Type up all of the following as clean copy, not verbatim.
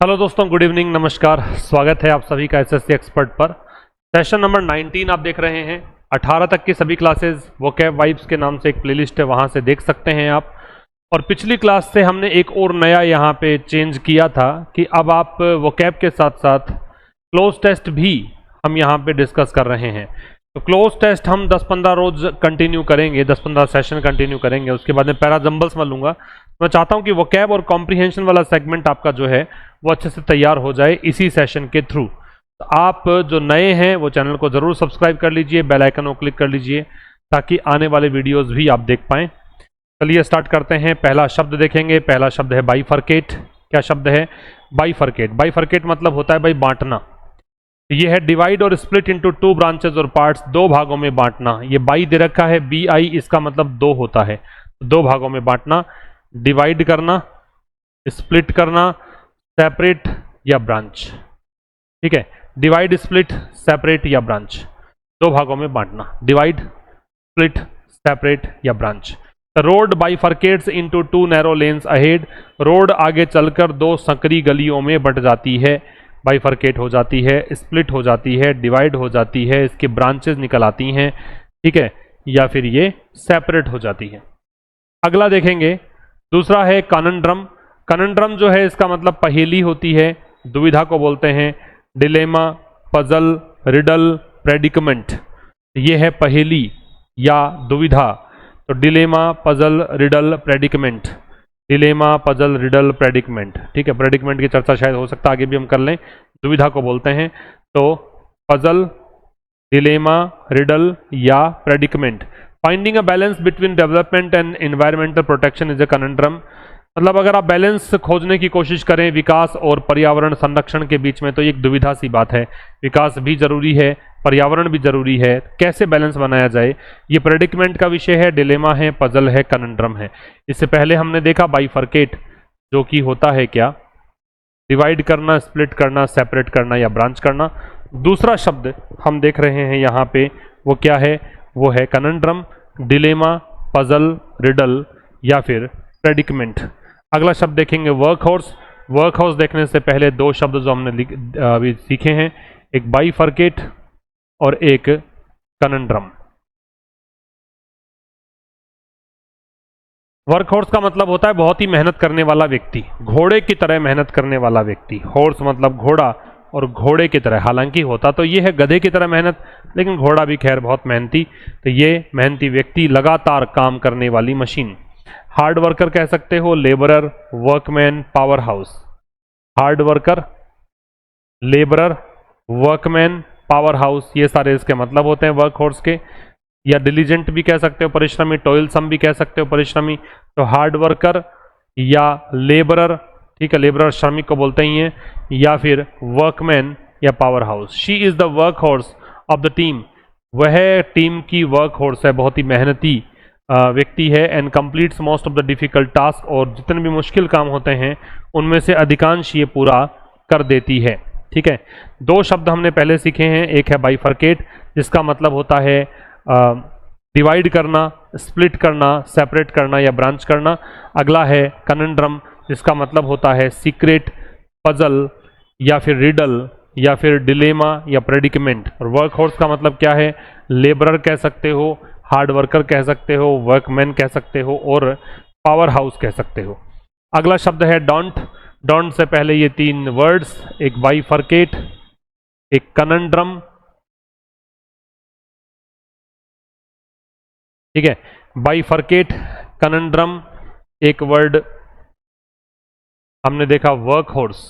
Hello दोस्तों, good evening, नमस्कार। स्वागत है आप सभी का एसएससी एक्सपर्ट पर। सेशन नंबर 19 आप देख रहे हैं। 18 तक की सभी क्लासेस वोकैब वाइब्स के नाम से एक प्लेलिस्ट है, वहां से देख सकते हैं आप। और पिछली क्लास से हमने एक और नया यहाँ पे चेंज किया था कि अब आप वोकैब के साथ साथ क्लोज टेस्ट भी हम यहाँ पे डिस्कस कर रहे हैं। तो क्लोज टेस्ट हम 10-15 रोज कंटिन्यू करेंगे, 10-15 सेशन कंटिन्यू करेंगे। उसके बाद में पैराजम्बल्स में लूँगा। मैं चाहता हूँ कि वोकैब और कॉम्प्रिहेंशन वाला सेगमेंट आपका जो है वो अच्छे से तैयार हो जाए इसी सेशन के थ्रू। तो आप जो नए हैं वो चैनल को ज़रूर सब्सक्राइब कर लीजिए, बेल आइकन को क्लिक कर लीजिए ताकि आने वाले वीडियोस भी आप देख पाएँ। चलिए स्टार्ट करते हैं। पहला शब्द देखेंगे। पहला शब्द है बाइफरकेट। क्या शब्द है? बाइफरकेट। बाइफरकेट मतलब होता है भाई बांटना। ये है डिवाइड और स्प्लिट इनटू टू ब्रांचेस और पार्ट्स, दो भागों में बांटना। ये बाई दे रखा है, बी आई, इसका मतलब दो होता है। दो भागों में बांटना, डिवाइड करना, स्प्लिट करना, सेपरेट या ब्रांच। ठीक है, डिवाइड, स्प्लिट, सेपरेट या ब्रांच, दो भागों में बांटना, डिवाइड, स्प्लिट, सेपरेट या branch. Road bifurcates into two narrow lanes ahead. Road आगे चलकर दो संकरी गलियों में बट जाती है, बाइफरकेट हो जाती है, स्प्लिट हो जाती है, डिवाइड हो जाती है, इसके ब्रांचेस निकल आती हैं। ठीक है, या फिर ये सेपरेट हो जाती है। अगला देखेंगे, दूसरा है कनंड्रम। कनंड्रम जो है इसका मतलब पहेली होती है, दुविधा को बोलते हैं। डिलेमा, पजल, रिडल, प्रेडिकमेंट, ये है पहेली या दुविधा। तो dilemma, puzzle, riddle, predicament, dilemma, puzzle, riddle, predicament. ठीक है, प्रेडिकमेंट की चर्चा शायद हो सकता है आगे भी हम कर लें। दुविधा को बोलते हैं। तो पजल, डिलेमा, रिडल या predicament. Finding a balance between development and environmental protection is a conundrum. मतलब अगर आप बैलेंस खोजने की कोशिश करें विकास और पर्यावरण संरक्षण के बीच में, तो एक दुविधा सी बात है। विकास भी जरूरी है, पर्यावरण भी जरूरी है, कैसे बैलेंस बनाया जाए, ये प्रेडिकमेंट का विषय है, डिलेमा है, पजल है, कनंड्रम है। इससे पहले हमने देखा बाइफरकेट, जो कि होता है क्या? डिवाइड करना, स्प्लिट करना, सेपरेट करना या ब्रांच करना। दूसरा शब्द हम देख रहे हैं यहाँ पे, वो क्या है? वो है कनंड्रम, डिलेमा, पजल, रिडल या फिर प्रेडिकमेंट। अगला शब्द देखेंगे वर्क हॉर्स। वर्क हॉर्स देखने से पहले दो शब्द जो हमने अभी सीखे हैं, एक बाइफरकेट और एक कनंड्रम। वर्क हॉर्स का मतलब होता है बहुत ही मेहनत करने वाला व्यक्ति, घोड़े की तरह मेहनत करने वाला व्यक्ति। हॉर्स मतलब घोड़ा, और घोड़े की तरह, हालांकि होता तो ये है गधे की तरह मेहनत, लेकिन घोड़ा भी खैर बहुत मेहनती। तो ये मेहनती व्यक्ति, लगातार काम करने वाली मशीन। हार्ड वर्कर कह सकते हो, labourer, workman, power house. Hard worker, labourer, workman, power house, ये सारे इसके मतलब होते हैं वर्क हॉर्स के। या डिलीजेंट भी कह सकते हो, परिश्रमी, टॉयलसम भी कह सकते हो, परिश्रमी। तो हार्ड वर्कर या लेबरर, ठीक है, लेबरर श्रमिक को बोलते ही हैं, या फिर वर्कमैन या power house. She is the work horse of the team. वह टीम की वर्क हॉर्स है, बहुत ही मेहनती व्यक्ति है। And completes most of the difficult task, और जितने भी मुश्किल काम होते हैं उनमें से अधिकांश ये पूरा कर देती है। ठीक है, दो शब्द हमने पहले सीखे हैं। एक है बाइफरकेट, जिसका मतलब होता है डिवाइड करना, स्प्लिट करना, सेपरेट करना या ब्रांच करना। अगला है कनंड्रम, जिसका मतलब होता है सीक्रेट, पजल या फिर रिडल या फिर डिलेमा या प्रेडिकमेंट। और वर्क हॉर्स का मतलब क्या है? लेबरर कह सकते हो, हार्ड वर्कर कह सकते हो, वर्कमैन कह सकते हो, और पावर हाउस कह सकते हो। अगला शब्द है डोंट। डोंट से पहले ये तीन वर्ड्स, एक बाइफरकेट, एक कनंड्रम। ठीक है, बाइफरकेट, कनंड्रम, एक वर्ड हमने देखा वर्क हॉर्स।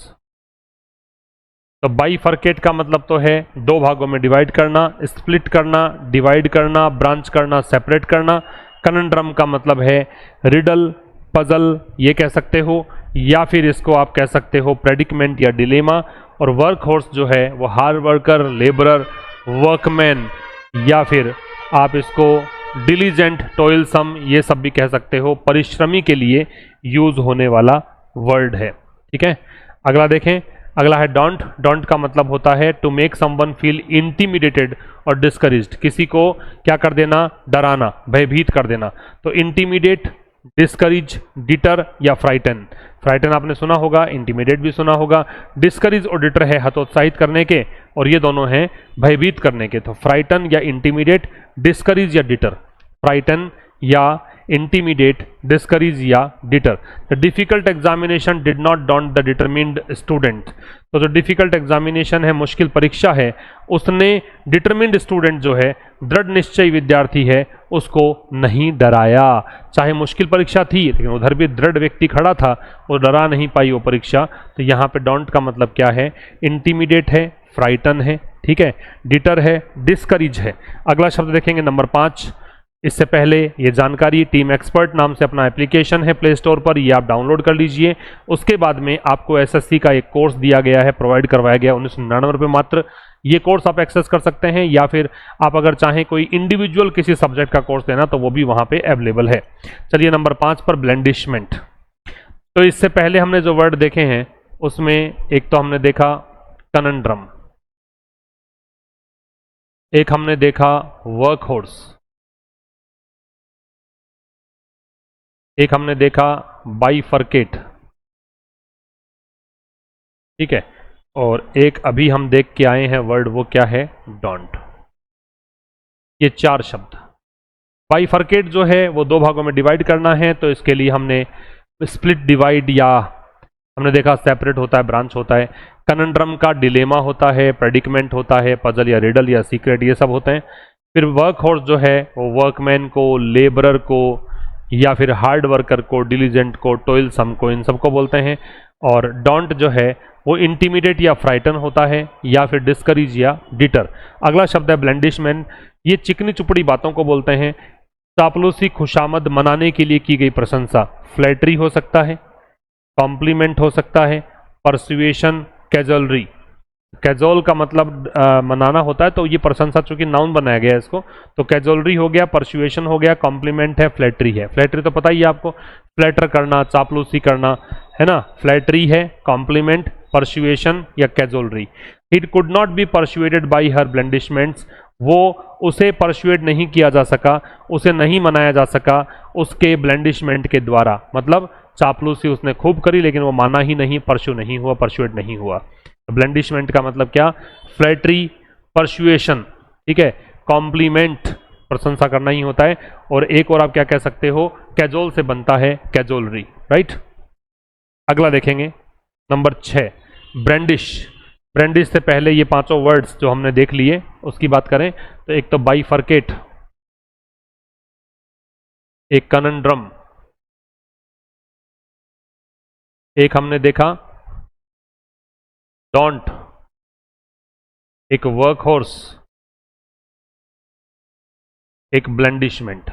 तो बाइफरकेट का मतलब तो है दो भागों में डिवाइड करना, स्प्लिट करना, डिवाइड करना, ब्रांच करना, सेपरेट करना। कनंड्रम का मतलब है रिडल, पजल, ये कह सकते हो, या फिर इसको आप कह सकते हो प्रेडिकमेंट या डिलेमा। और वर्क हॉर्स जो है वो हार्ड वर्कर, लेबरर, वर्कमैन, या फिर आप इसको डिलीजेंट, टॉयलसम, ये सब भी कह सकते हो, परिश्रमी के लिए यूज होने वाला वर्ड है। ठीक है, अगला देखें। अगला है डोंट। डोंट का मतलब होता है to make someone feel intimidated और डिस्करेज्ड, किसी को क्या कर देना? डराना, भयभीत कर देना। तो इंटीमिडेट, डिस्करेज, डिटर या फ्राइटन। फ्राइटन आपने सुना होगा, इंटिमिडेट भी सुना होगा। डिस्करेज और डिटर है हतोत्साहित करने के, और ये दोनों हैं भयभीत करने के। तो फ्राइटन या इंटिमिडेट, डिस्करेज या डिटर। फ्राइटन या इंटिमिडेट, डिस्करेज या deter. The difficult examination did not don't the determined student. तो जो डिफिकल्ट एग्जामिनेशन है, मुश्किल परीक्षा है, उसने डिटरमिन्ड स्टूडेंट जो है, दृढ़ निश्चयी विद्यार्थी है, उसको नहीं डराया। चाहे मुश्किल परीक्षा थी, लेकिन उधर भी दृढ़ व्यक्ति खड़ा था, वो डरा नहीं पाई वो परीक्षा। तो यहाँ पे डोंट का मतलब क्या है? इंटिमिडेट है, फ्राइटन है, ठीक है, डिटर है, डिस्करेज है। अगला शब्द देखेंगे नंबर 5। इससे पहले ये जानकारी, टीम एक्सपर्ट नाम से अपना एप्लीकेशन है प्ले स्टोर पर, ये आप डाउनलोड कर लीजिए। उसके बाद में आपको एसएससी का एक कोर्स दिया गया है, प्रोवाइड करवाया गया 1999 रुपये मात्र। ये कोर्स आप एक्सेस कर सकते हैं, या फिर आप अगर चाहें कोई इंडिविजुअल किसी सब्जेक्ट का कोर्स लेना तो वो भी वहाँ पे अवेलेबल है। चलिए नंबर 5 पर ब्लेंडिशमेंट। तो इससे पहले हमने जो वर्ड देखे हैं उसमें एक तो हमने देखा कनंड्रम, एक हमने देखा वर्क हॉर्स, एक हमने देखा बाइफरकेट, ठीक है, और एक अभी हम देख के आए हैं वर्ड, वो क्या है? डोंट। ये 4 शब्द। बाइफरकेट जो है वो 2 भागों में डिवाइड करना है, तो इसके लिए हमने स्प्लिट डिवाइड, या हमने देखा सेपरेट होता है, ब्रांच होता है। कनंड्रम का डिलेमा होता है, प्रेडिकमेंट होता है, पजल या रिडल या सीक्रेट, ये सब होते हैं। फिर वर्क हॉर्स जो है वो वर्कमैन को, लेबरर को, या फिर हार्ड वर्कर को, डिलीजेंट को, टोइलसम को, इन सबको बोलते हैं। और डोंट जो है वो इंटिमिडेट या फ्राइटन होता है, या फिर डिस्करेज या डिटर। अगला शब्द है ब्लेंडिशमेंट। ये चिकनी चुपड़ी बातों को बोलते हैं। चापलूसी, खुशामद, मनाने के लिए की गई प्रशंसा, फ्लैटरी हो सकता है, कॉम्प्लीमेंट हो सकता है, परसुएशन, कैजलरी। कैजोल का मतलब मनाना होता है, तो ये प्रशंसा, चूंकि नाउन बनाया गया है इसको, तो कैजोलरी हो गया, परसुएशन हो गया, कॉम्प्लीमेंट है, फ्लैटरी है। फ्लैटरी तो पता ही है आपको, फ्लैटर करना, चापलूसी करना, है ना। फ्लैटरी है, कॉम्प्लीमेंट, परसुएशन या cajolery. It could not be persuaded by her blandishments. वो उसे परसुएड नहीं किया जा सका, उसे नहीं मनाया जा सका उसके ब्लेंडिशमेंट के द्वारा। मतलब चापलूसी उसने खूब करी, लेकिन वो माना ही नहीं, परसु नहीं हुआ, परसुएड नहीं हुआ। ब्लेंडिशमेंट का मतलब क्या? फ्लैटरी, परसुएशन, ठीक है, कॉम्प्लीमेंट, प्रशंसा करना ही होता है। और एक और आप क्या कह सकते हो? कैजोल से बनता है कैजोलरी, राइट। अगला देखेंगे नंबर 6, ब्रेंडिश। ब्रेंडिश से पहले ये 5 वर्ड्स जो हमने देख लिए उसकी बात करें तो एक तो बाइफरकेट, एक कनंड्रम, एक हमने देखा डोंट, एक वर्क हॉर्स, एक ब्लेंडिशमेंट।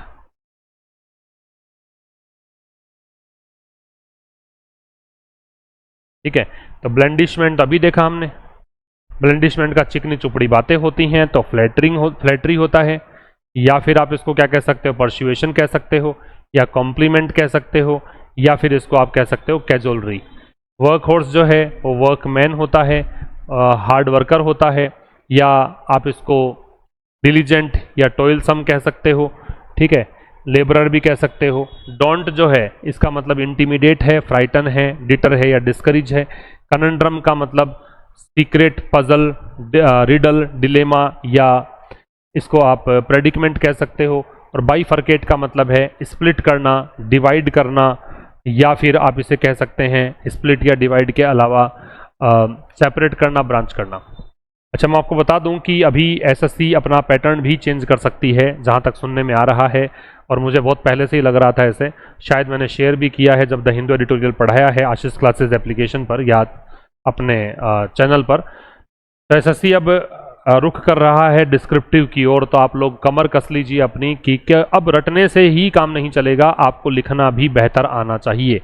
ठीक है, तो ब्लेंडिशमेंट अभी देखा हमने। ब्लेंडिशमेंट का चिकनी चुपड़ी बातें होती हैं, तो फ्लैटरी होता है, या फिर आप इसको क्या कह सकते हो? परसुएशन कह सकते हो, या कॉम्प्लीमेंट कह सकते हो, या फिर इसको आप कह सकते हो कैजोलरी। वर्क हॉर्स जो है वो वर्कमैन होता है, हार्ड वर्कर होता है, या आप इसको डिलीजेंट या टोइलसम कह सकते हो, ठीक है, लेबरर भी कह सकते हो। डोंट जो है इसका मतलब इंटिमिडेट है, फ्राइटन है, डिटर है या डिस्करेज है। कनंड्रम का मतलब सीक्रेट, पजल, रिडल, डिलेमा, या इसको आप प्रेडिकमेंट कह सकते हो। और बाइफरकेट का मतलब है स्प्लिट करना, डिवाइड करना, या फिर आप इसे कह सकते हैं स्प्लिट या डिवाइड के अलावा सेपरेट करना, ब्रांच करना। अच्छा, मैं आपको बता दूं कि अभी एसएससी अपना पैटर्न भी चेंज कर सकती है, जहां तक सुनने में आ रहा है, और मुझे बहुत पहले से ही लग रहा था ऐसे। शायद मैंने शेयर भी किया है जब द हिंदू एडिटोरियल पढ़ाया है आशीष क्लासेस एप्लीकेशन पर या अपने चैनल पर। तो एसएससी अब रुख कर रहा है डिस्क्रिप्टिव की ओर, तो आप लोग कमर कस लीजिए अपनी कि अब रटने से ही काम नहीं चलेगा, आपको लिखना भी बेहतर आना चाहिए।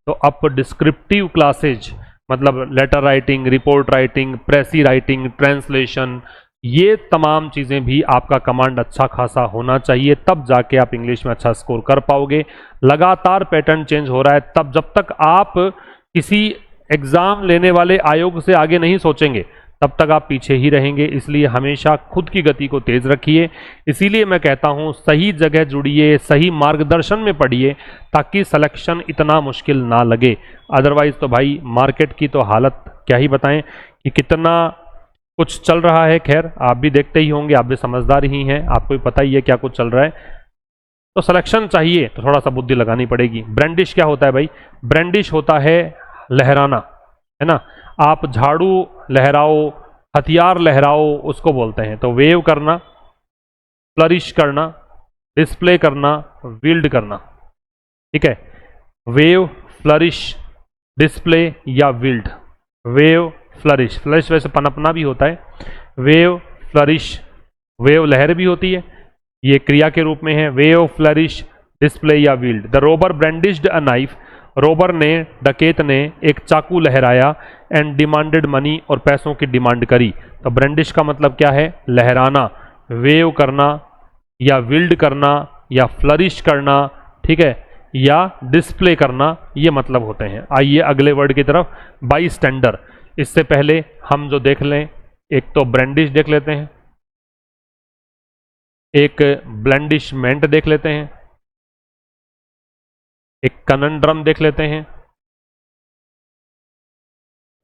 तो अब डिस्क्रिप्टिव क्लासेज मतलब letter writing, report writing, precis writing, translation, ये तमाम चीज़ें भी आपका कमांड अच्छा खासा होना चाहिए, तब जाके आप इंग्लिश में अच्छा स्कोर कर पाओगे। लगातार पैटर्न चेंज हो रहा है, तब जब तक आप किसी एग्ज़ाम लेने वाले आयोग से आगे नहीं सोचेंगे, तब तक आप पीछे ही रहेंगे। इसलिए हमेशा खुद की गति को तेज रखिए। इसीलिए मैं कहता हूं सही जगह जुड़िए, सही मार्गदर्शन में पढ़िए, ताकि सिलेक्शन इतना मुश्किल ना लगे। अदरवाइज तो भाई मार्केट की तो हालत क्या ही बताएं कि कितना कुछ चल रहा है। खैर आप भी देखते ही होंगे, आप भी समझदार ही हैं, आपको भी पता ही है क्या कुछ चल रहा है। तो सिलेक्शन चाहिए तो थोड़ा सा बुद्धि लगानी पड़ेगी। ब्रांडिश क्या होता है भाई? ब्रांडिश होता है लहराना, है ना। आप झाड़ू लहराओ, हथियार लहराओ, उसको बोलते हैं। तो वेव करना, फ्लरिश करना, डिस्प्ले करना, विल्ड करना, ठीक है। वेव, फ्लरिश, डिस्प्ले या विल्ड। वेव, फ्लरिश, फ्लरिश वैसे पनपना भी होता है। वेव, फ्लरिश, वेव लहर भी होती है, ये क्रिया के रूप में है। वेव, फ्लरिश, डिस्प्ले या wield. The robber brandished a knife, robber ने, डकैत ने एक चाकू लहराया, एंड डिमांडेड मनी, और पैसों की डिमांड करी। तो ब्रांडिश का मतलब क्या है? लहराना, वेव करना या विल्ड करना या फ्लरिश करना, ठीक है, या डिस्प्ले करना, ये मतलब होते हैं। आइए अगले वर्ड की तरफ, बाई स्टैंडर। इससे पहले हम जो देख लें, एक तो ब्रांडिश देख लेते हैं, एक ब्लेंडिशमेंट देख लेते हैं, एक कनंड्रम देख लेते हैं,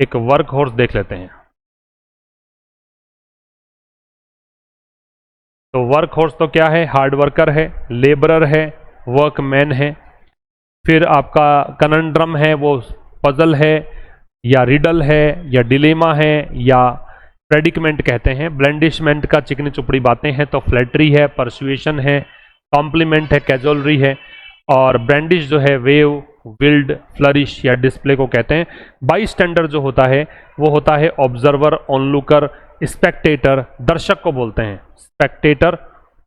एक वर्क हॉर्स देख लेते हैं। तो वर्क हॉर्स तो क्या है? हार्ड वर्कर है, लेबरर है, वर्कमैन है। फिर आपका कनंड्रम है, वो पजल है या रिडल है या डिलेमा है या प्रेडिकमेंट कहते हैं। ब्लेंडिशमेंट का चिकनी चुपड़ी बातें हैं, तो फ्लैटरी है, परसुएशन है, कॉम्प्लीमेंट है, कैजुअलरी है। और ब्रांडिश जो है वेव, विल्ड, फ्लरिश या डिस्प्ले को कहते हैं। बाई स्टैंडर जो होता है वो होता है ऑब्जर्वर, ऑनलुकर, स्पेक्टेटर, दर्शक को बोलते हैं। Spectator,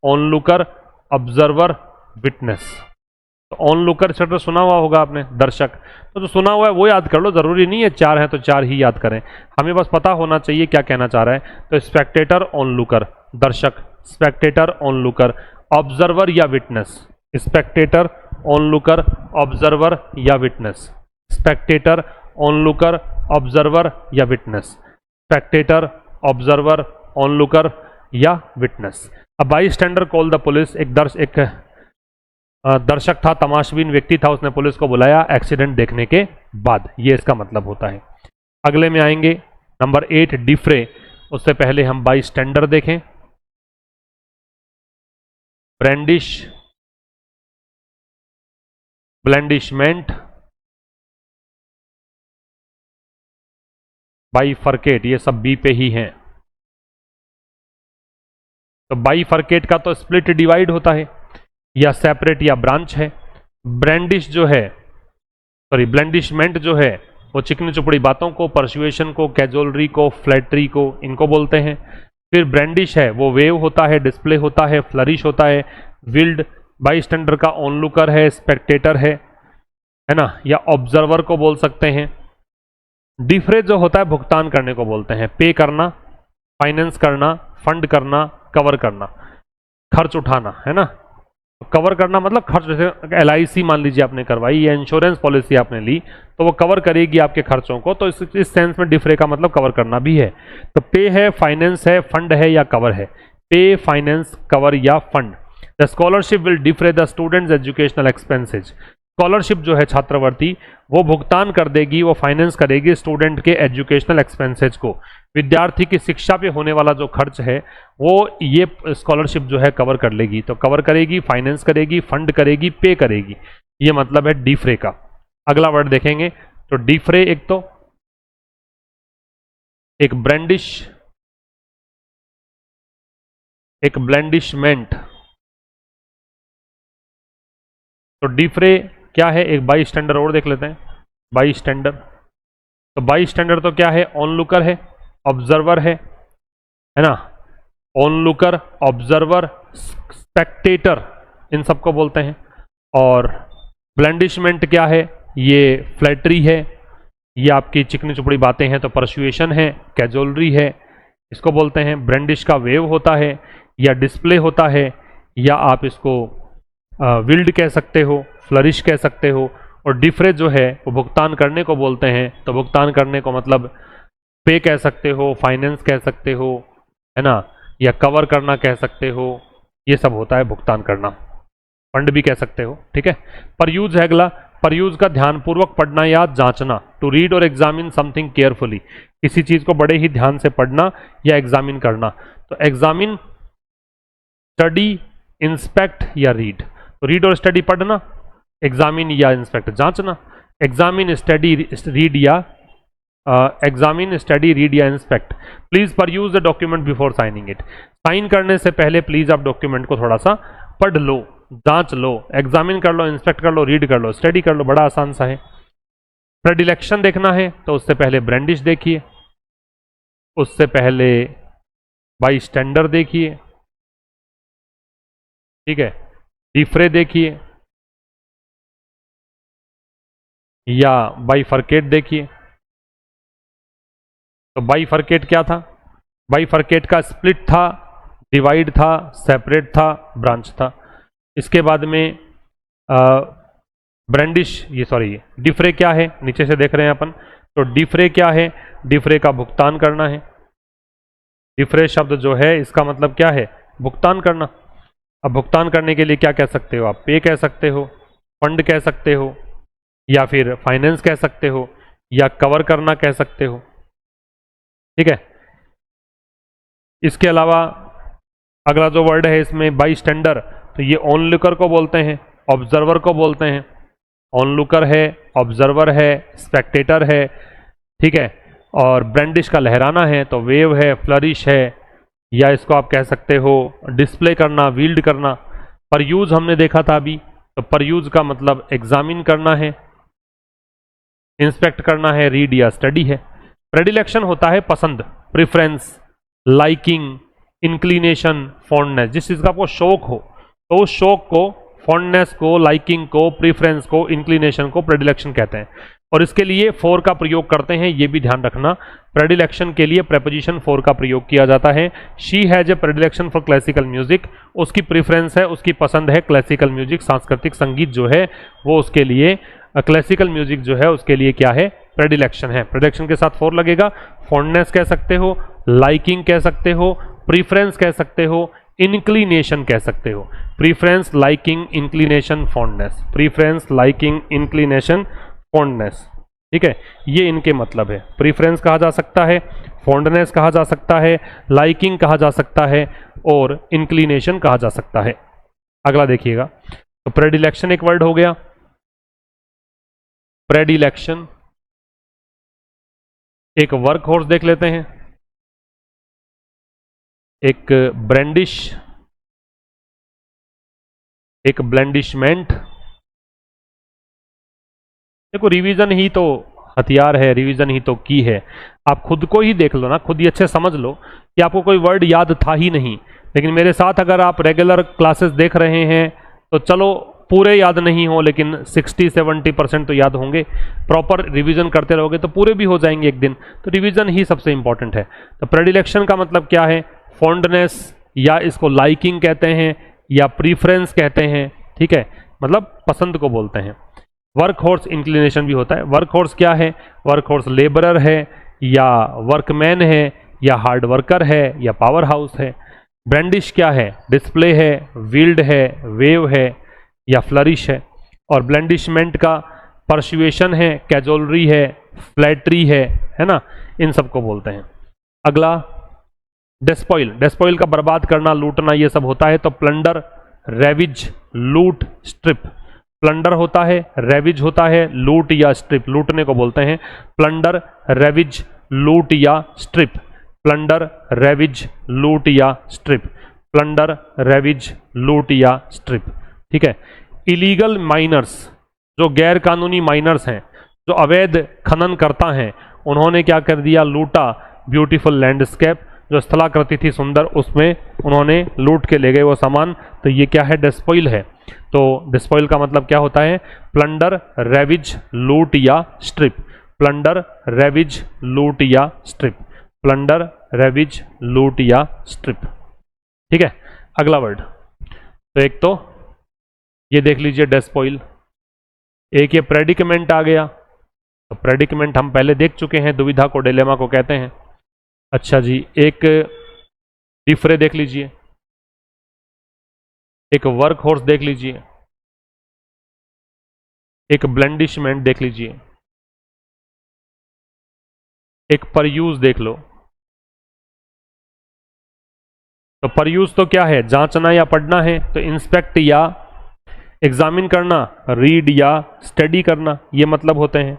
Onlooker, observer, witness. तो ऑनलुकर शब्द सुना हुआ होगा आपने, दर्शक। तो जो सुना हुआ है वो याद कर लो, जरूरी नहीं है चार है तो चार ही याद करें, हमें बस पता होना चाहिए क्या कहना चाह रहा है। तो स्पेक्टेटर, ऑनलुकर, दर्शक, स्पेक्टेटर, ऑनलुकर, ऑब्जर्वर या विटनेस। स्पेक्टेटर, ऑनलुकर, ऑब्जर्वर या विटनेस। स्पेक्टेटर, ऑनलुकर, ऑब्जर्वर या विटनेस। स्पेक्टेटर, ऑब्जर्वर, ऑनलुकर या विटनेस। अब बाई स्टैंडर कॉल द पुलिस, एक दर्शक था, तमाशबीन व्यक्ति था, उसने पुलिस को बुलाया एक्सीडेंट देखने के बाद, ये इसका मतलब होता है। अगले में आएंगे नंबर 8 डिफ्रे। उससे पहले हम बाई स्टैंडर देखें। ब्रांडिश, ब्लेंडिशमेंट, बाईफरकेट, ये सब बी पे ही हैं। तो बाईफरकेट का तो स्प्लिट डिवाइड होता है या सेपरेट या ब्रांच है। ब्रांडिश जो है, सॉरी ब्लेंडिशमेंट जो है वो चिकनी चुपड़ी बातों को, परसुएशन को, कैजुअलरी को, फ्लैटरी को, इनको बोलते हैं। फिर ब्रांडिश है वो वेव होता है, डिस्प्ले होता है, फ्लरिश होता है, विल्ड बाई स्टैंडर का ऑनलुकर है, स्पेक्टेटर है ना, या ऑब्जर्वर को बोल सकते हैं। डिफरे जो होता है भुगतान करने को बोलते हैं, पे करना, फाइनेंस करना, फंड करना, कवर करना, खर्च उठाना, है ना। कवर करना मतलब खर्च, जैसे LIC मान लीजिए आपने करवाई या इंश्योरेंस पॉलिसी आपने ली तो वो कवर करेगी आपके खर्चों को। तो इस सेंस में डिफरे का मतलब कवर करना भी है। तो पे है, फाइनेंस है, फंड है या कवर है। पे, फाइनेंस, कवर या fund. The scholarship will defray the students educational expenses. Scholarship जो है छात्रवृत्ति, वो भुगतान कर देगी, वो फाइनेंस करेगी स्टूडेंट के एजुकेशनल एक्सपेंसेज को। विद्यार्थी की शिक्षा पे होने वाला जो खर्च है वो ये स्कॉलरशिप जो है कवर कर लेगी। तो कवर करेगी, फाइनेंस करेगी, फंड करेगी, पे करेगी, ये मतलब है डिफरे का। अगला वर्ड देखेंगे तो डिफरे एक तो, एक ब्रांडिश, एक ब्लेंडिशमेंट। तो डिफरे क्या है? एक बाई स्टैंडर और देख लेते हैं, बाई स्टैंडर। तो बाई स्टैंडर तो क्या है? ऑनलुकर है, ऑब्जर्वर है ना। ऑनलुकर, ऑब्जर्वर, स्पेक्टेटर, इन सबको बोलते हैं। और ब्लेंडिशमेंट क्या है? ये फ्लैटरी है, ये आपकी चिकनी चुपड़ी बातें हैं, तो परसुएशन है, कैजुअलरी है, इसको बोलते हैं। ब्रांडिश का वेव होता है या डिस्प्ले होता है, या आप इसको विल्ड कह सकते हो, फ्लरिश कह सकते हो। और डिफरे जो है वो भुगतान करने को बोलते हैं। तो भुगतान करने को मतलब पे कह सकते हो, फाइनेंस कह सकते हो, है ना, या कवर करना कह सकते हो, ये सब होता है भुगतान करना। फंड भी कह सकते हो, ठीक है। पर यूज है अगला, पर यूज का ध्यानपूर्वक पढ़ना या जांचना, टू रीड और एग्जामिन समथिंग केयरफुली, किसी चीज को बड़े ही ध्यान से पढ़ना या एग्जामिन करना। तो एग्जामिन, स्टडी, इंस्पेक्ट या रीड। तो रीड और स्टडी पढ़ना, एग्जामिन या इंस्पेक्ट जांचना। एग्जामिन, स्टडी, रीड या एग्जामिन, स्टडी, रीड या inspect. Please peruse the document before signing it, sign करने से पहले प्लीज आप डॉक्यूमेंट को थोड़ा सा पढ़ लो, जांच लो, एग्जामिन कर लो, इंस्पेक्ट कर लो, रीड कर लो, स्टडी कर लो, बड़ा आसान सा है। प्रेडिलेक्शन देखना है तो उससे पहले ब्रेंडिश देखिए, उससे पहले बाई स्टैंडर देखिए, ठीक है, डिफ्रे देखिए या बाइफरकेट देखिए। तो बाइफरकेट क्या था? बाइफरकेट का स्प्लिट था, डिवाइड था, सेपरेट था, ब्रांच था। इसके बाद में ब्रेंडिश, ये सॉरी डिफ्रे क्या है, नीचे से देख रहे हैं अपन। तो डिफ्रे क्या है? डिफ्रे का भुगतान करना है। डिफ्रे शब्द जो है इसका मतलब क्या है? भुगतान करना। अब भुगतान करने के लिए क्या कह सकते हो आप? पे कह सकते हो, फंड कह सकते हो, या फिर फाइनेंस कह सकते हो, या कवर करना कह सकते हो, ठीक है। इसके अलावा अगला जो वर्ड है इसमें बाई स्टैंडर, तो ये ऑनलुकर को बोलते हैं, ऑब्जर्वर को बोलते हैं। ऑनलुकर है, ऑब्जर्वर है, स्पेक्टेटर है, ठीक है। और ब्रेंडिश का लहराना है, तो वेव है, फ्लरिश है, या इसको आप कह सकते हो डिस्प्ले करना, वील्ड करना। पर यूज हमने देखा था अभी, तो पर यूज का मतलब एग्जामिन करना है, इंस्पेक्ट करना है, रीड या स्टडी है। प्रेडिलेक्शन होता है पसंद, प्रेफरेंस, लाइकिंग, इंक्लिनेशन, फॉन्डनेस। जिस चीज का आपको शौक हो तो उस शौक को, फॉन्डनेस को, लाइकिंग को, प्रेफरेंस को, इंक्लिनेशन को प्रेडिलेक्शन कहते हैं। और इसके लिए फॉर का प्रयोग करते हैं, ये भी ध्यान रखना। प्रेडिलेक्शन के लिए प्रेपोजिशन फॉर का प्रयोग किया जाता है। She has a predilection for classical music, उसकी प्रेफरेंस है, उसकी पसंद है क्लासिकल म्यूजिक, सांस्कृतिक संगीत जो है वो उसके लिए, क्लासिकल म्यूजिक जो है उसके लिए क्या है? प्रेडिलेक्शन है। प्रेडिलेक्शन के साथ फॉर लगेगा। फॉन्डनेस कह सकते हो, लाइकिंग कह सकते हो, प्रीफरेंस कह सकते हो, इंक्लिनेशन कह सकते हो। Preference, liking, inclination, fondness. Preference, liking, inclination, fondness, ठीक है। ये इनके मतलब है। प्रीफरेंस कहा जा सकता है, फॉन्डनेस कहा जा सकता है, लाइकिंग कहा जा सकता है, और इंक्लिनेशन कहा जा सकता है। अगला देखिएगा, तो प्रेडिलेक्शन एक वर्ड हो गया। प्रेडिलेक्शन, एक वर्क हॉर्स देख लेते हैं, एक ब्रेंडिश, एक ब्लेंडिशमेंट। देखो रिवीजन ही तो हथियार है, रिवीजन ही तो की है। आप खुद को ही देख लो ना, खुद ही अच्छे समझ लो कि आपको कोई वर्ड याद था ही नहीं, लेकिन मेरे साथ अगर आप रेगुलर क्लासेस देख रहे हैं तो चलो पूरे याद नहीं हो लेकिन 60-70% तो याद होंगे। प्रॉपर रिवीजन करते रहोगे तो पूरे भी हो जाएंगे एक दिन। तो रिवीजन ही सबसे इंपॉर्टेंट है। तो प्रेडिलेक्शन का मतलब क्या है? फॉन्डनेस, या इसको लाइकिंग कहते हैं, या प्रीफरेंस कहते हैं, ठीक है, मतलब पसंद को बोलते हैं। वर्क हॉर्स इंक्लिनेशन भी होता है। वर्क हॉर्स क्या है? वर्क हॉर्स लेबरर है, या वर्कमैन है, या हार्ड वर्कर है, या पावर हाउस है। ब्रेंडिश क्या है? डिस्प्ले है, वील्ड है, वेव है, या फ्लरिश है। और ब्लेंडिशमेंट का परसुएशन है, कैजोलरी है, फ्लैटरी है ना, इन सबको बोलते हैं। अगला डेस्पॉइल, डेस्पॉइल का बर्बाद करना, लूटना, ये सब होता है। तो प्लंडर, रेविज, लूट, स्ट्रिप। प्लंडर होता है, रेविज होता है, लूट या स्ट्रिप, लूटने को बोलते हैं। प्लंडर, रेविज, लूट या स्ट्रिप। प्लंडर, रेविज, लूट या स्ट्रिप। प्लंडर, रेविज, लूट या स्ट्रिप, ठीक है। इलीगल माइनर्स, जो गैर कानूनी माइनर्स हैं, जो अवैध खनन करता हैं, उन्होंने क्या कर दिया? लूटा। ब्यूटीफुल लैंडस्केप, जो स्थलाकृति थी सुंदर, उसमें उन्होंने लूट के ले गए वो सामान। तो ये क्या है? डिस्पॉइल है। तो डिस्पॉइल का मतलब क्या होता है? प्लंडर, रेविज, लूट या स्ट्रिप। प्लंडर, रेविज, लूट या स्ट्रिप। प्लंडर, रेविज, लूट या स्ट्रिप, ठीक है। अगला वर्ड, तो एक तो ये देख लीजिए डेस्पॉइल, एक ये प्रेडिकमेंट आ गया, तो प्रेडिकमेंट हम पहले देख चुके हैं, दुविधा को डिलेमा को कहते हैं। अच्छा जी, एक डिफरे देख लीजिए, एक वर्क हॉर्स देख लीजिए, एक ब्लेंडिशमेंट देख लीजिए, एक परयूज देख लो। तो परयूज तो क्या है, जांचना या पढ़ना है, तो इंस्पेक्ट या एग्जामिन करना, रीड या स्टडी करना, ये मतलब होते हैं।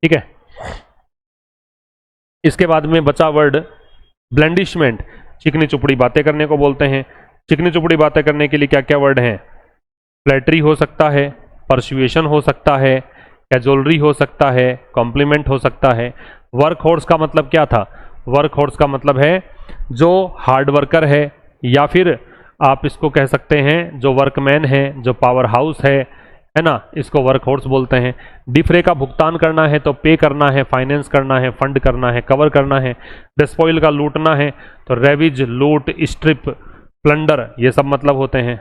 ठीक है, इसके बाद में बचा वर्ड ब्लेंडिशमेंट, चिकनी चुपड़ी बातें करने को बोलते हैं। चिकनी चुपड़ी बातें करने के लिए क्या क्या वर्ड हैं, फ्लैटरी हो सकता है, परसुएशन हो सकता है, कैजोलरी हो सकता है, कॉम्प्लीमेंट हो सकता है। वर्क हॉर्स का मतलब क्या था, वर्क हॉर्स का मतलब है जो हार्ड वर्कर है, या फिर आप इसको कह सकते हैं जो वर्कमैन है, जो पावर हाउस है ना, इसको वर्क हॉर्स बोलते हैं। डिफरे का भुगतान करना है तो पे करना है, फाइनेंस करना है, फंड करना है, कवर करना है। डिस्पॉइल का लूटना है तो रेविज, लूट, स्ट्रिप, प्लंडर, ये सब मतलब होते हैं।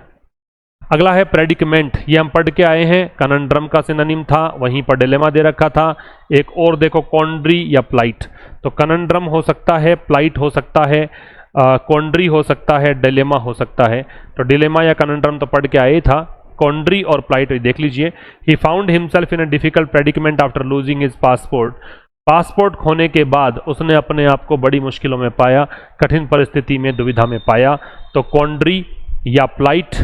अगला है प्रेडिकमेंट, ये हम पढ़ के आए हैं, कनंड्रम का सिनोनिम था, वहीं पर डिलेमा दे रखा था। एक और देखो, कॉन्ड्री या प्लाइट। तो कनंड्रम हो सकता है, प्लाइट हो सकता है, कॉन्ड्री हो सकता है, डिलेमा हो सकता है। तो डिलेमा या कनंड्रम तो पढ़ के आए था, कॉन्ड्री और प्लाइट देख लीजिए। He found himself in a difficult predicament after losing his passport. Passport खोने के बाद उसने अपने आप को बड़ी मुश्किलों में पाया, कठिन परिस्थिति में, दुविधा में पाया। तो कॉन्ड्री या प्लाइट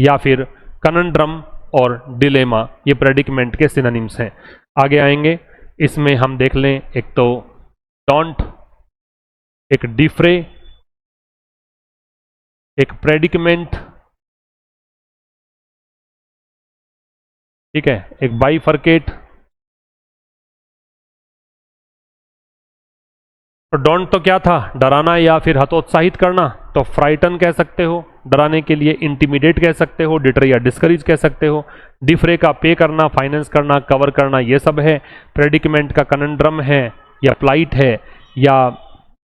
या फिर कनंड्रम और डिलेमा, ये प्रेडिकमेंट के सिनोनिम्स हैं। आगे आएंगे, इसमें हम देख लें, एक तो डोंट, एक डिफ्रे, एक प्रेडिकमेंट, ठीक है, एक बाइफरकेट। तो डोंट तो क्या था, डराना या फिर हतोत्साहित करना, तो फ्राइटन कह सकते हो, डराने के लिए इंटिमिडेट कह सकते हो, डिटर या डिस्करेज कह सकते हो। डिफरे का पे करना, फाइनेंस करना, कवर करना, ये सब है। प्रेडिकमेंट का कनंड्रम है या प्लाइट है या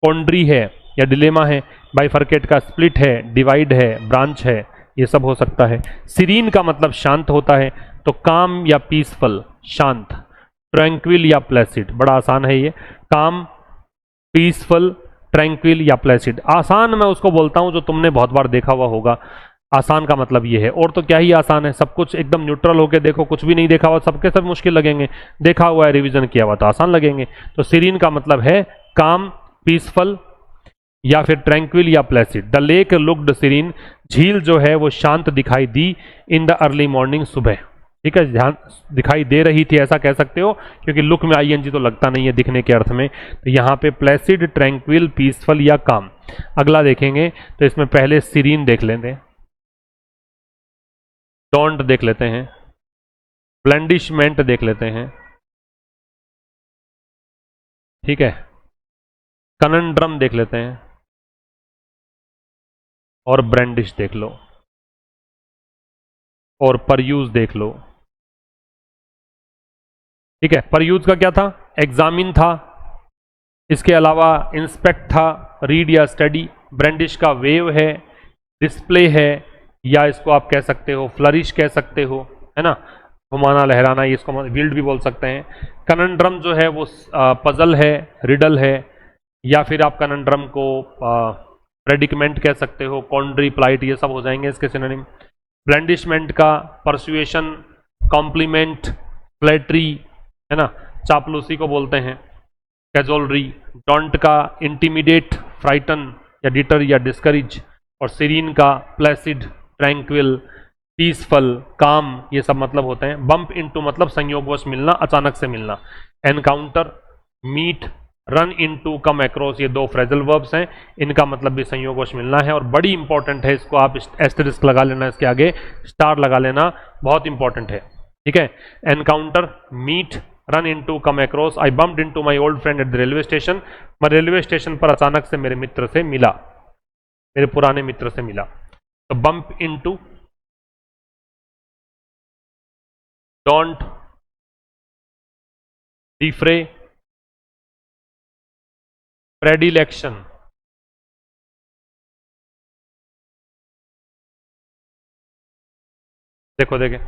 कॉन्ड्री है या डिलेमा है। बाइफरकेट का स्प्लिट है, डिवाइड है, ब्रांच है, ये सब हो सकता है। सीरीन का मतलब शांत होता है, तो काम या पीसफुल, शांत। ट्रैंक्विल या प्लेसिड, बड़ा आसान है ये, काम, पीसफुल, ट्रैंक्विल या प्लेसिड। आसान मैं उसको बोलता हूं जो तुमने बहुत बार देखा हुआ होगा, आसान का मतलब ये है। और तो क्या ही आसान है, सब कुछ एकदम न्यूट्रल होके देखो, कुछ भी नहीं देखा हुआ सबके सब मुश्किल लगेंगे, देखा हुआ है, रिवीजन किया हुआ तो आसान लगेंगे। तो सीरीन का मतलब है काम, पीसफुल या फिर ट्रैंक्विल या placid. The lake looked serene, झील जो है वो शांत दिखाई दी। इन द अर्ली मॉर्निंग, सुबह, ठीक है, ध्यान दिखाई दे रही थी ऐसा कह सकते हो, क्योंकि लुक में आईएनजी तो लगता नहीं है दिखने के अर्थ में। तो यहाँ पे प्लेसिड, ट्रैंक्विल, पीसफुल या काम। अगला देखेंगे तो इसमें पहले सीरीन देख लेते हैं, डोंट देख लेते हैं, ब्लेंडिशमेंट देख लेते हैं, ठीक है, कनंड्रम देख लेते हैं और ब्रेंडिश देख लो और परयूज देख लो। ठीक है, परयूज का क्या था, एग्जामिन था, इसके अलावा इंस्पेक्ट था, रीड या स्टडी। ब्रेंडिश का वेव है, डिस्प्ले है, या इसको आप कह सकते हो फ्लरिश कह सकते हो, है ना, घुमाना लहराना, ये इसको विल्ड भी बोल सकते हैं। कनंड्रम जो है वो पजल है, रिडल है, या फिर आप कनंड्रम को प्रेडिकमेंट कह सकते हो, कॉन्ड्री, प्लाइट, ये सब हो जाएंगे इसके सिनोनिम। ब्लेंडिशमेंट का परसुएशन, कॉम्प्लीमेंट, फ्लैटरी, है ना, चापलूसी को बोलते हैं, कैजोलरी। डोंट का इंटिमिडेट, फ्राइटन या डिटर या डिस्करेज। और सीरीन का प्लेसिड, ट्रैंक्विल, पीसफुल, काम, ये सब मतलब होते हैं। बम्प इनटू मतलब संयोगवश मिलना, अचानक से मिलना। Encounter, meet, run into, come across, ये दो फ्रेजल वर्ब्स हैं, इनका मतलब भी संयोगवश मिलना है। और बड़ी इंपॉर्टेंट है, इसको आप एस्टेरिस्क लगा लेना, इसके आगे स्टार लगा लेना, बहुत इंपॉर्टेंट है। ठीक है, encounter, meet, run into, come across. I bumped into my old friend at the railway station, मैं रेलवे स्टेशन पर अचानक से मेरे मित्र से मिला, मेरे पुराने मित्र से मिला। तो बम्प इनटू, डोंट, डिफ्रे, प्रेडिलेक्शन। देखो देखे,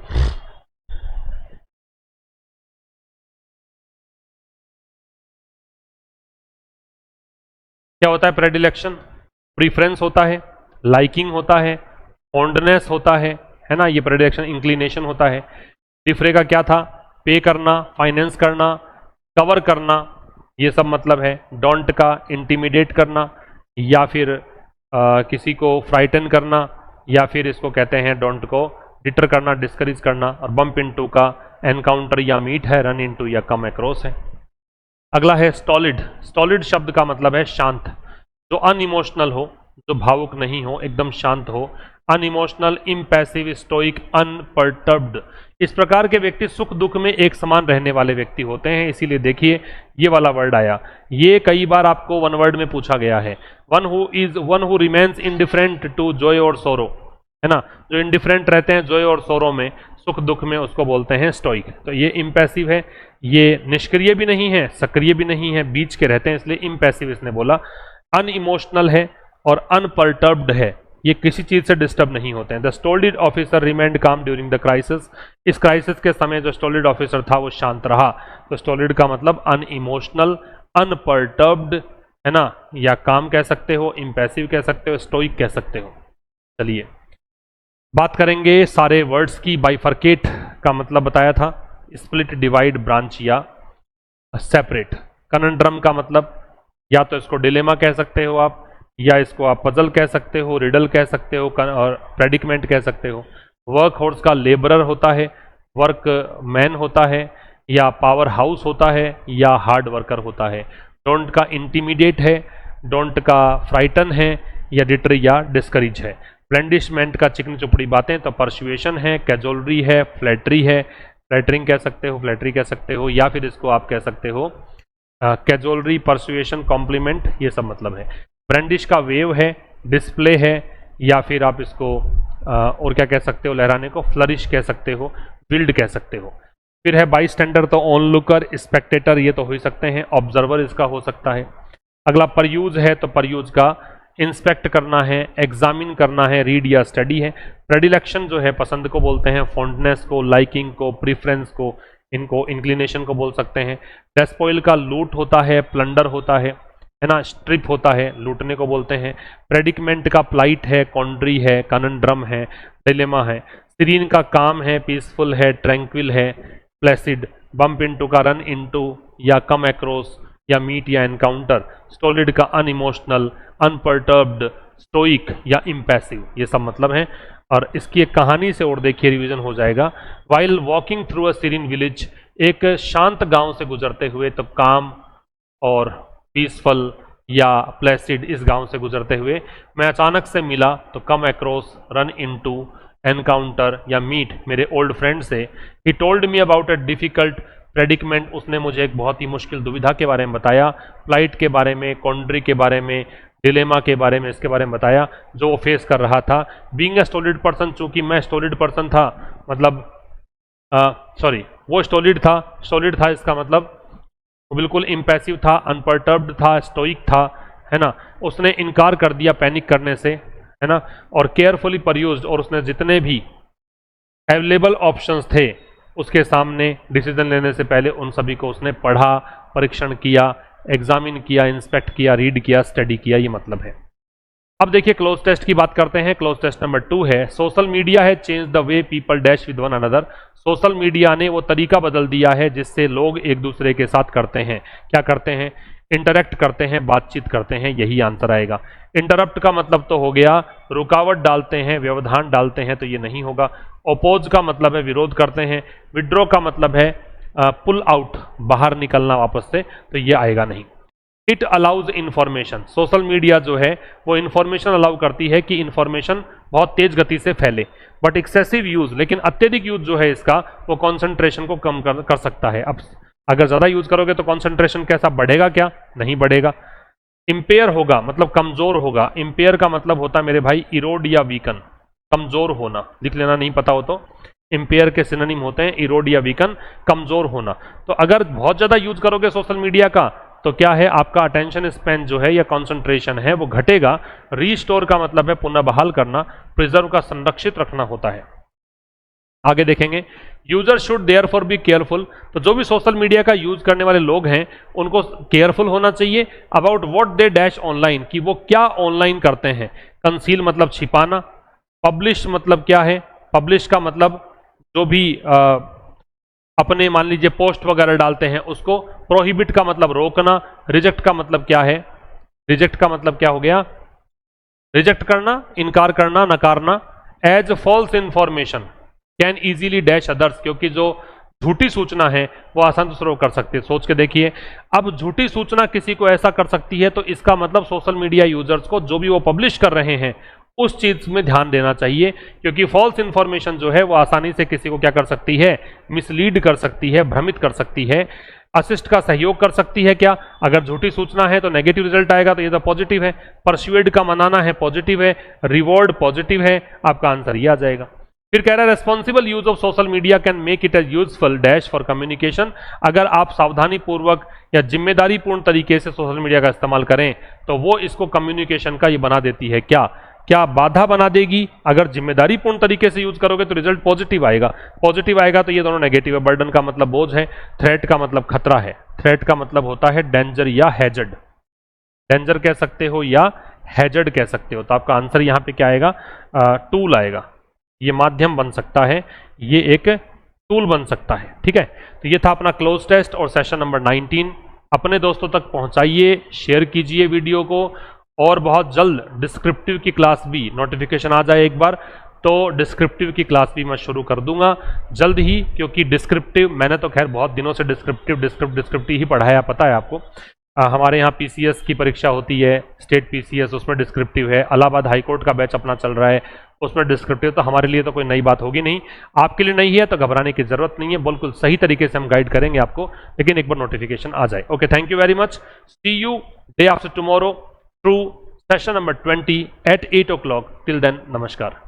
क्या होता है प्रेडिलेक्शन? प्रीफरेंस होता है, लाइकिंग होता है, फॉन्डनेस होता है ना, ये प्रेडिलेक्शन। इंक्लिनेशन होता है। डिफरे का क्या था? पे करना, फाइनेंस करना, कवर करना, ये सब मतलब है। डोंट का इंटिमिडेट करना, या फिर किसी को फ्राइटन करना, या फिर इसको कहते हैं डोंट को डिटर करना, डिस्करेज करना। और बम्प इनटू का एनकाउंटर या मीट है, रन इनटू या कम अक्रॉस है। अगला है स्टॉलिड। स्टॉलिड शब्द का मतलब है शांत, जो अनइमोशनल हो, जो भावुक नहीं हो, एकदम शांत हो। अनइमोशनल, इम्पैसिव, स्टोइक, अनपर्टर्ब्ड, इस प्रकार के व्यक्ति सुख दुख में एक समान रहने वाले व्यक्ति होते हैं। इसीलिए देखिए ये वाला वर्ड आया, ये कई बार आपको वन वर्ड में पूछा गया है। One who remains indifferent to joy और सोरो, है ना, जो इंडिफरेंट रहते हैं जॉय और सोरो में, सुख दुख में, उसको बोलते हैं स्टोइक। तो ये इम्पैसिव है, ये निष्क्रिय भी नहीं है, सक्रिय भी नहीं है, बीच के रहते हैं, इसलिए इम्पैसिव इसने बोला। अनइमोशनल है और अनपर्टर्ब्ड है, ये किसी चीज से डिस्टर्ब नहीं होते हैं। द स्टोल्डिड ऑफिसर रिमेंड काम ड्यूरिंग द क्राइसिस, इस क्राइसिस के समय जो स्टोल्डिड ऑफिसर था वो शांत रहा। तो स्टोल्डिड का मतलब अनइमोशनल, अनपर्टर्ब्ड, है ना, या काम कह सकते हो, इम्पैसिव कह सकते हो, स्टोइक कह सकते हो। चलिए बात करेंगे सारे वर्ड्स की। बाइफर्केट का मतलब बताया था, स्प्लिट, डिवाइड, ब्रांच या सेपरेट। कनंड्रम का मतलब या तो इसको डिलेमा कह सकते हो आप, या इसको आप पजल कह सकते हो, रिडल कह सकते हो, और प्रेडिकमेंट कह सकते हो। वर्क हॉर्स का लेबरर होता है, वर्क मैन होता है, या पावर हाउस होता है, या हार्ड वर्कर होता है। डोंट का इंटिमिडेट है, डोंट का फ्राइटन है, या डिटर या डिस्करेज है। ब्लेंडिशमेंट का चिकनी चुपड़ी बातें, तो परसुएशन है, कैजोलरी है, फ्लैटरी है, फ्लैटरिंग कह सकते हो, फ्लैटरी कह सकते हो, या फिर इसको आप कह सकते हो कैजोलरी, परसुएशन, कॉम्प्लीमेंट, ये सब मतलब है। ब्रेंडिश का वेव है, डिस्प्ले है, या फिर आप इसको और क्या कह सकते हो, लहराने को फ्लरिश कह सकते हो, बिल्ड कह सकते हो। फिर है बाई स्टैंडर, तो ऑनलुकर, स्पेक्टेटर, ये तो हो ही सकते हैं। ऑब्जर्वर इसका हो सकता है। अगला परयूज है, तो परयूज का इंस्पेक्ट करना है, एग्जामिन करना है, रीड या स्टडी है। प्रेडिलेक्शन जो है पसंद को बोलते हैं, फॉन्डनेस को, लाइकिंग को, प्रीफरेंस को, इनको इंक्लिनेशन को बोल सकते हैं। डेस्पोइल का लूट होता है, प्लंडर होता है ना, स्ट्रिप होता है, लूटने को बोलते हैं। प्रेडिकमेंट का प्लाइट है, कॉन्ड्री है, कनंड्रम है, डिलेमा है। सीरीन का काम है, पीसफुल है, ट्रैंक्विल है, प्लेसिड। बम्प इनटू का रन इनटू या कम अक्रॉस या मीट या एनकाउंटर। स्टोलिड का अनइमोशनल, अनपर्टर्ब्ड, स्टोइक या इम्पैसिव, ये सब मतलब है। और इसकी एक कहानी से और देखिए रिवीजन हो जाएगा। While walking through a serine village, एक शांत गांव से गुजरते हुए, तो काम और पीसफुल या प्लेसिड, इस गांव से गुजरते हुए मैं अचानक से मिला, तो come across, run into, encounter या मीट मेरे ओल्ड फ्रेंड से। He told me about a difficult predicament, उसने मुझे एक बहुत ही मुश्किल दुविधा के बारे में बताया। फ्लाइट के बारे में, कॉन्ड्री के बारे में, डिलेमा के बारे में, इसके बारे में बताया जो वो फेस कर रहा था। बीइंग अ स्टोलिड पर्सन, चूंकि मैं स्टोलिड पर्सन था, मतलब सॉरी वो स्टोलिड था, इसका मतलब वो बिल्कुल इम्पैसिव था, अनपर्टर्ब्ड था, स्टोइक था, है ना। उसने इनकार कर दिया पैनिक करने से, है ना, और केयरफुली परयूज्ड, और उसने जितने भी अवेलेबल ऑप्शंस थे उसके सामने डिसीजन लेने से पहले उन सभी को उसने पढ़ा, परीक्षण किया, एग्जामिन किया, इंस्पेक्ट किया, रीड किया, स्टडी किया, ये मतलब है। अब देखिए क्लोज टेस्ट की बात करते हैं। क्लोज टेस्ट नंबर 2 है, सोशल मीडिया है change the way people dash with one another. Social media ने वो तरीका बदल दिया है जिससे लोग एक दूसरे के साथ करते हैं, क्या करते हैं, इंटरेक्ट करते हैं, बातचीत करते हैं, यही आंसर आएगा। इंटरप्ट का मतलब तो हो गया रुकावट डालते हैं, व्यवधान डालते हैं, तो ये नहीं होगा। ओपोज का मतलब है विरोध करते हैं। विड्रॉ का मतलब है पुल आउट, बाहर निकलना वापस से, तो ये आएगा नहीं। It allows information, social media जो है वो इंफॉर्मेशन अलाउ करती है कि इंफॉर्मेशन बहुत तेज गति से फैले। बट एक्सेसिव यूज, लेकिन अत्यधिक यूज जो है इसका वो कंसंट्रेशन को कम कर सकता है। अब अगर ज्यादा यूज करोगे तो कंसंट्रेशन कैसा बढ़ेगा, क्या नहीं बढ़ेगा। इंपेयर होगा मतलब कमजोर होगा। इंपेयर का मतलब होता है मेरे भाई इरोड या वीकन, कमजोर होना, लिख लेना नहीं पता हो तो। इंपेयर के सिनोनिम होते हैं इरोड या वीकन, कमजोर होना। तो अगर बहुत ज्यादा यूज करोगे सोशल मीडिया का तो क्या है, आपका अटेंशन स्पैन जो है या कंसंट्रेशन है वो घटेगा। रीस्टोर का मतलब है पुनः बहाल करना, प्रिजर्व का संरक्षित रखना होता है। आगे देखेंगे, user should therefore be careful. तो जो भी सोशल मीडिया का यूज करने वाले लोग हैं उनको केयरफुल होना चाहिए about what they dash online, कि वो क्या ऑनलाइन करते हैं। कंसील मतलब छिपाना, पब्लिश मतलब क्या है, पब्लिश का मतलब जो भी अपने मान लीजिए पोस्ट वगैरह डालते हैं उसको, प्रोहिबिट का मतलब रोकना, रिजेक्ट का मतलब क्या है, रिजेक्ट का मतलब क्या हो गया, रिजेक्ट करना, इनकार करना, नकारना। As false information can easily dash others, क्योंकि जो झूठी सूचना है वो आसान से कर सकती है। सोच के देखिए, अब झूठी सूचना किसी को ऐसा कर सकती है तो इसका मतलब सोशल मीडिया यूजर्स को जो भी वो पब्लिश कर रहे हैं उस चीज में ध्यान देना चाहिए, क्योंकि फॉल्स इंफॉर्मेशन जो है वो आसानी से किसी को क्या कर सकती है, मिसलीड कर सकती है, भ्रमित कर सकती है, असिस्ट का सहयोग कर सकती है। क्या, अगर झूठी सूचना है तो नेगेटिव रिजल्ट आएगा, तो ये तो पॉजिटिव है। परस्यूएड का मनाना है, पॉजिटिव है। रिवॉर्ड पॉजिटिव है, आपका आंसर ये आ जाएगा। फिर कह रहा है responsible use of social media can make it as useful dash for communication. अगर आप सावधानी पूर्वक या जिम्मेदारी पूर्ण तरीके से सोशल मीडिया का इस्तेमाल करें तो वो इसको कम्युनिकेशन का ये बना देती है। क्या क्या बाधा बना देगी? अगर जिम्मेदारी पूर्ण तरीके से यूज करोगे तो रिजल्ट पॉजिटिव आएगा, पॉजिटिव आएगा तो ये दोनों नेगेटिव है। बर्डन का मतलब बोझ है, थ्रेट का मतलब खतरा है, थ्रेट का मतलब होता है डेंजर या हैजर्ड, डेंजर कह सकते हो या हैजर्ड कह सकते हो। तो आपका आंसर यहाँ पे क्या आएगा, टूल आएगा। ये माध्यम बन सकता है, ये एक टूल बन सकता है। ठीक है, तो ये था अपना क्लोज टेस्ट और सेशन नंबर 19। अपने दोस्तों तक पहुंचाइए, शेयर कीजिए वीडियो को, और बहुत जल्द डिस्क्रिप्टिव की क्लास भी नोटिफिकेशन आ जाए एक बार तो डिस्क्रिप्टिव की क्लास भी मैं शुरू कर दूंगा जल्द ही, क्योंकि डिस्क्रिप्टिव मैंने तो खैर बहुत दिनों से डिस्क्रिप्टिव ही पढ़ाया, पता है आपको। हमारे यहाँ पीसीएस की परीक्षा होती है, स्टेट पीसीएस, उसमें डिस्क्रिप्टिव है। इलाहाबाद हाईकोर्ट का बैच अपना चल रहा है, उसमें डिस्क्रिप्टिव। तो हमारे लिए तो कोई नई बात होगी नहीं, आपके लिए नहीं है तो घबराने की जरूरत नहीं है, बिल्कुल सही तरीके से हम गाइड करेंगे आपको, लेकिन एक बार नोटिफिकेशन आ जाए। Okay, thank you very much, see you day after tomorrow through session number 20 at 8 o'clock. Till then, namaskar.